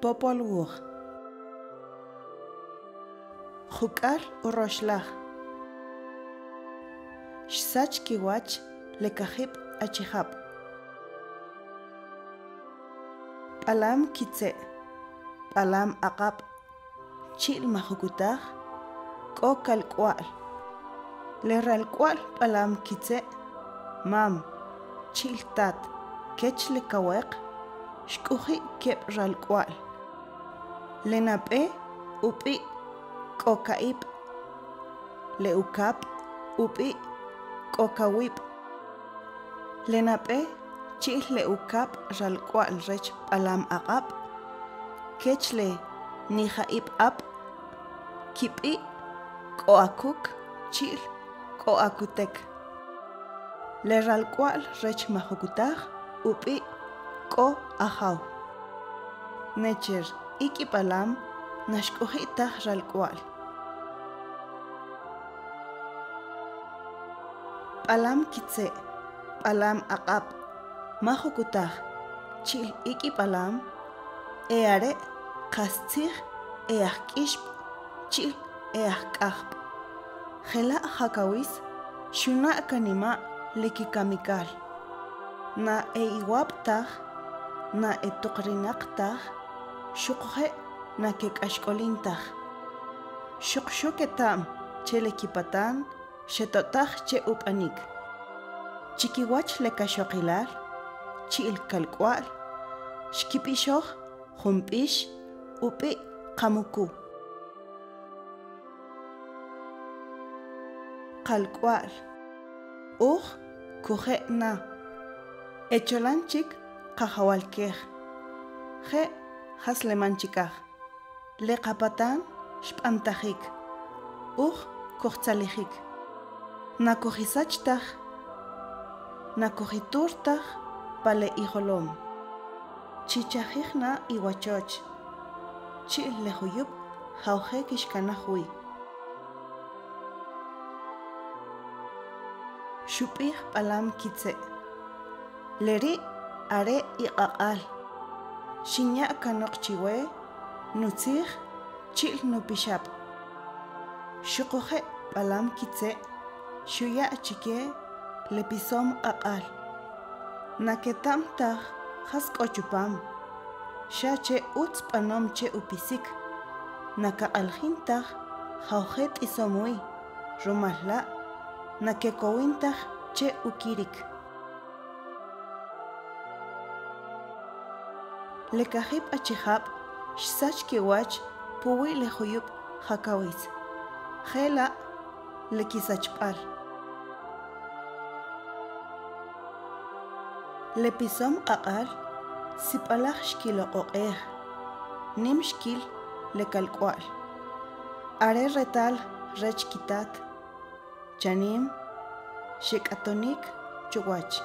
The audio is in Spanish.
popol wug. Jukal uroshlaj. Shsach kiwach lekajip achihap. Palam kitse. Palam aqap. Chil majukutaj. Kokal kwal. Leral kwal palam kitse. Mam. Chil tat. Kech lekawek. Shkuji kep ral kwal. Lenape upi. Kokaip. Leukap upi. Kokawip. Lenape chil leukap ral kwal rech palam aqap. Kechle nijaip ap. Kipi koakuk chil koakutek. Le ral kwal rech majukutaj upi ko ajaw. Necher iki palam nashkujitaj ral kwal. Palam kitse, palam aqap, majukutaj, chil iki palam, eare, kastzig, eajkishp, chil eajkajp. Jela hakawis, shuna kanima likikamikal. Na iwaptaj, na etukrinaqtaj, shukje na kekashkolintaj. Shukshuketam, chelekipatan, Shetotaj che upanik. Chikiwach lekashokilal, chil kalkwal, shkipishoch, humpish, upi kamuku. Kalkwal, kuje na. Echolanchik kahawalkej. Je haslemanchikaj. Lekapatan shpantajik. Kuchtzalijik. Nakojisachtaj, nakojiturtaj pale ijolom. Chichajijna iwachoch. Chil lejuyup jauje kishkanahui. Shupij palam kitse. Leri are iqaqal. Shinya kanok chiwe, nutzij chil nupishap. Shukoje palam kitse. Shuya chike lepisom aqal. Naketam taj haskochupam. Shache uts panom che upisik. Nakaqalhin taj jaujet isomui. Rumahla nakekowin taj che ukirik. Lekajip achihap shsach kiwach puwi lejuyup hakawis. Jela lekisachpal. Lepisom aqal, sipalaj shkiloqoqej, nim shkil lekalkwal. Are retal rech kitat, chanim, shekatonik chuwach.